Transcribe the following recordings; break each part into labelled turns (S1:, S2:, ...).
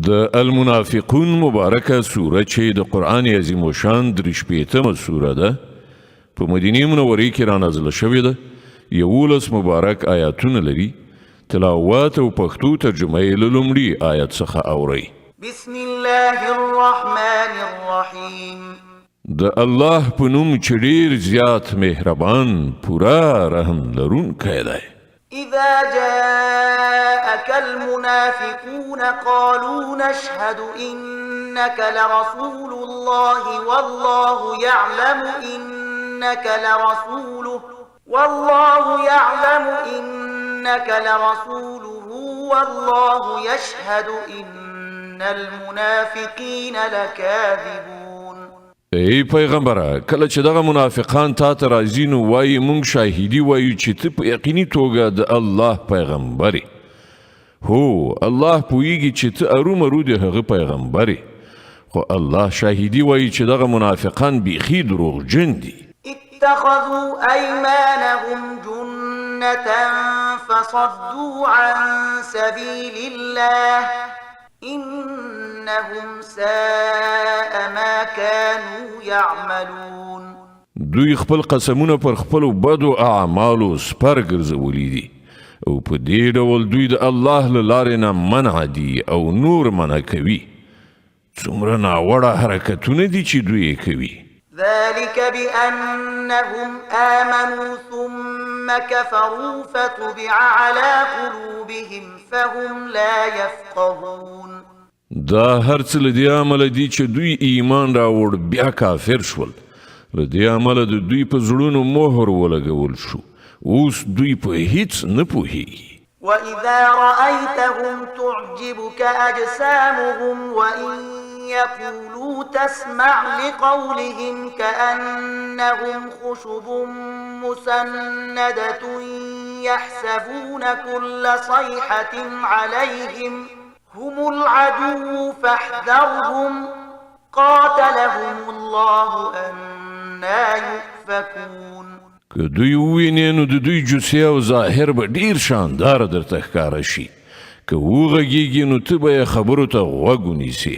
S1: د المنافقون مبارکه سوره چې د قرآن عظیم الشان 38مه سوره ده په مدینه منورې کې را نازله شوې ده. 11 مبارک آیاتونه لري. تلاوت او پښتو ترجمه یې له لومړي آیت څخه اورئ.
S2: بسم الله الرحمن الرحیم.
S1: د الله په نوم چې ډېر زیات مهربان پورا رحم لرونکی دی.
S2: إذا جاءك المنافقون قالوا نشهد إنك لرسول الله والله يعلم إنك لرسوله والله يشهد إن المنافقين لكاذبون.
S1: ای پیغمبره کله چې دغه منافقان تا ته راځي نو وایي مونږ شاهدي وایو چې ته په یقیني توګه د الله پیغمبرې. هو الله پوهیږي چې ته ارومرو د هغه پیغمبرې، خو الله شاهدي وایي چې دغه منافقان بیخي دروغجن دي.
S2: اتخذوا أيمانهم جنة فصدوا عن سبيل الله إنهم ساء ما كانوا يعملون.
S1: دوی خپل قسمونه پر خپل بدو اعمالو سپر ګرځولي دي او په دې ډول دوی د الله له لارې نه منع دي او نور منع کوي. څومره ناوړه حرکتونه دي چې دوی کوي.
S2: ذلك بأنهم آمنوا ثم كفروا فتبع على قلوبهم فهم لا يفقهون.
S1: دا هرڅ له دې عمله دي چې دوی ایمان راوړ بیا کافر شول. له دې عمله د دوی په زړونو مهر ولګول شو. اوس دوی په هیڅ نه پوهیږي.
S2: وإذا رأيتهم تعجبك أجسامهم وإن يقولوا تسمع لقولهم كأنهم خشب مسندة يحسبون كل صيحة عليهم هم العدو فاحذرهم قاتلهم الله أنا يؤفكون.
S1: که دوی ووینې نو د دوی جوسې او ظاهر به ډیر شاندار درته ښکاره شي. که وغږیږي نو ته به یې خبرو ته غوږ ونیسې،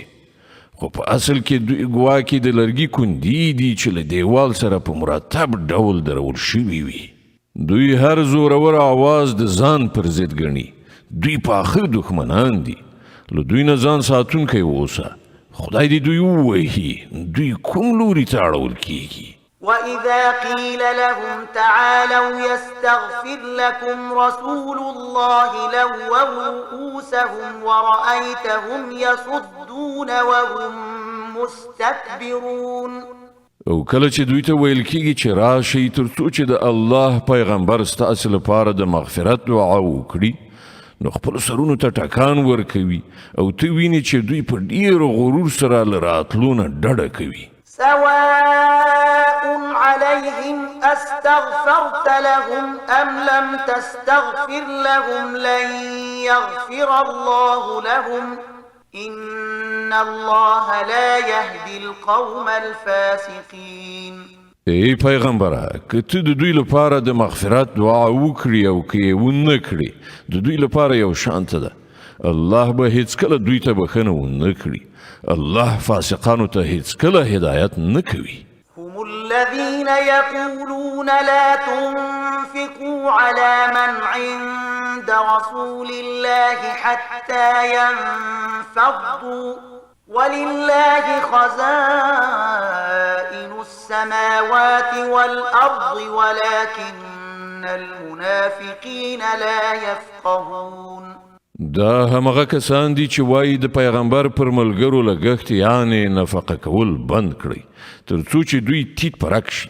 S1: خو په اصل کې دوی ګواکې د لرګي کندي دي چې له دیوال سره په مرتب ډول درول شوي وي. دوی هر زورور آواز د ځان پر ضد ګڼي. دوی پاخه دښمنان دي. له دوی نه ځان ساتونکی واوسه. خدای دې دوی ووهي. دوی کوم لوري ته اړول کیږي.
S2: وإذا قيل لهم تعالوا يستغفر لكم رسول الله لووا رؤوسهم ورأيتهم يصدون وهم مستكبرون.
S1: او کله چې دوی ته ویل کیږي چې راشئ تر څو چې د الله پیغمبر ستاسو لپاره د مغفرت دعا وکړي، نو خپل سرونو ته ټکان ورکوي او ته ویني چې دوی په ډیر غرور سره له راتلو نه ډډه کوي.
S2: سواء عليهم أستغفرت لهم أم لم تستغفر لهم لن يغفر الله لهم إن الله لا يهدي القوم الفاسقين.
S1: ای پیغمبره که ته د دوی لپاره د مغفرت دعا وکړي او که یې ونه کړي د دوی لپاره یو شانته ده. الله به هیڅکله دوی ته بخښنه ونه کړي. الله فاسقانو ته هیڅکله هدایت نه کوي.
S2: هم الذين يقولون لا تنفقوا على من عند رسول الله حتى ينفضوا ولله خزائن السماوات والأرض ولكن المنافقين لا يفقهون.
S1: دا همغه کسان دي چې وایي د پیغمبر پر ملګرو لګښت یعنې نفقه کول بند کړئ تر څو چې دوی تیت پرک شي،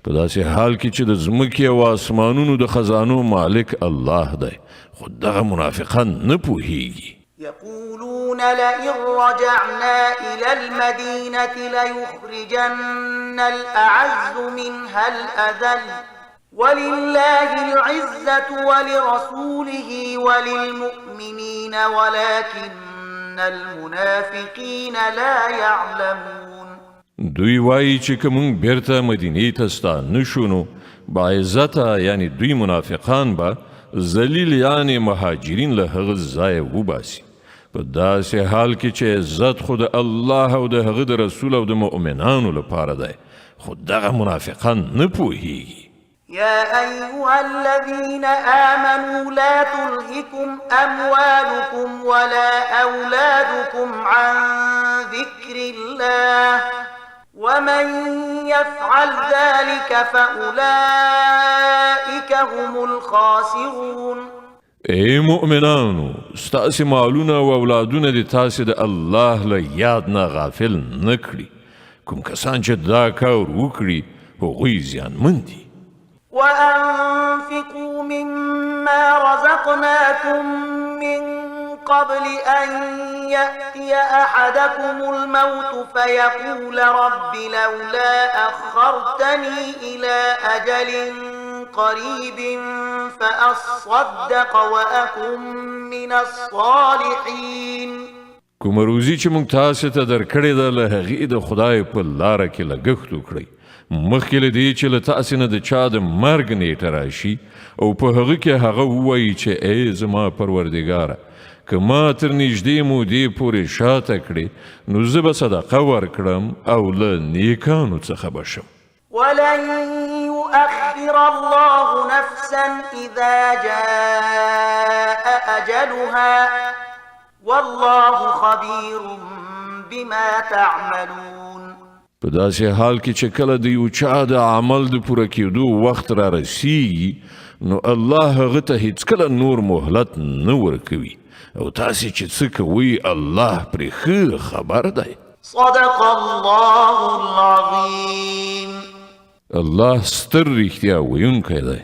S1: په داسې حال کې چې د ځمکې او آسمانونو د خزانو مالک الله دی، خو دغه منافقان نه پوهیږي.
S2: يقولون لئن رجعنا إلى المدينة ليخرجن الأعز منها الأذل ولله العزة ولرسوله وللمؤمنين ولكن المنافقين لا يعلمون.
S1: دوی وایي چې که مونږ بیرته مدینې ته ستانه شو نو باعزته یعنی دوی منافقان به ذلیل یعنی مهاجرین له هغه ځایه وباسي، په داسې حال کې چې عزت خو د الله او د هغه د رسول او د مؤمنانو لپاره دی خو دغه منافقان نه پوهیږي.
S2: يا أيها الذين آمنوا لا تلهكم أموالكم ولا أولادكم عن ذكر الله ومن يفعل ذلك فأولئك هم الخاسرون.
S1: ای مؤمنانو ستاسې مالونه او اولادونه د تاسې د الله له یاد نه غافل نه کړي. کوم کسان چې دا کار وکړي هغوی زیانمن دي.
S2: وأنفقوا مما رزقناكم من قبل أن يأتي أحدكم الموت فيقول رب لولا أخرتني إلى أجل قريب فأصدق وأكن من الصالحين.
S1: کوم روزي چې موږ تاسو ته درکړې ده له هغې د خدای په لاره کې لګښت وکړئ مخکې له دې چې له تاسې نه د چا د مرګ نیټه راشي او په هغه کې هغه ووایي چې ای زما پروردګاره که ما تر نږدې مودې پورې شاته کړې نو زه به صدقه ورکړم او له نیکانو څخه به شم.
S2: ولن يؤخر الله نفسا إذا جاء أجلها والله خبير بما تعملون.
S1: په داسې حال کې چې کله د یو چا د عمل د پوره کېدو وخت را رسیږي نو الله هغه ته هیڅکله نور مهلت نه ورکوي او تاسې چې څه کوئ الله پرې ښه خبر دی.
S2: صدق الله العظيم.
S1: الله ستر رښتیا ویونکی دی.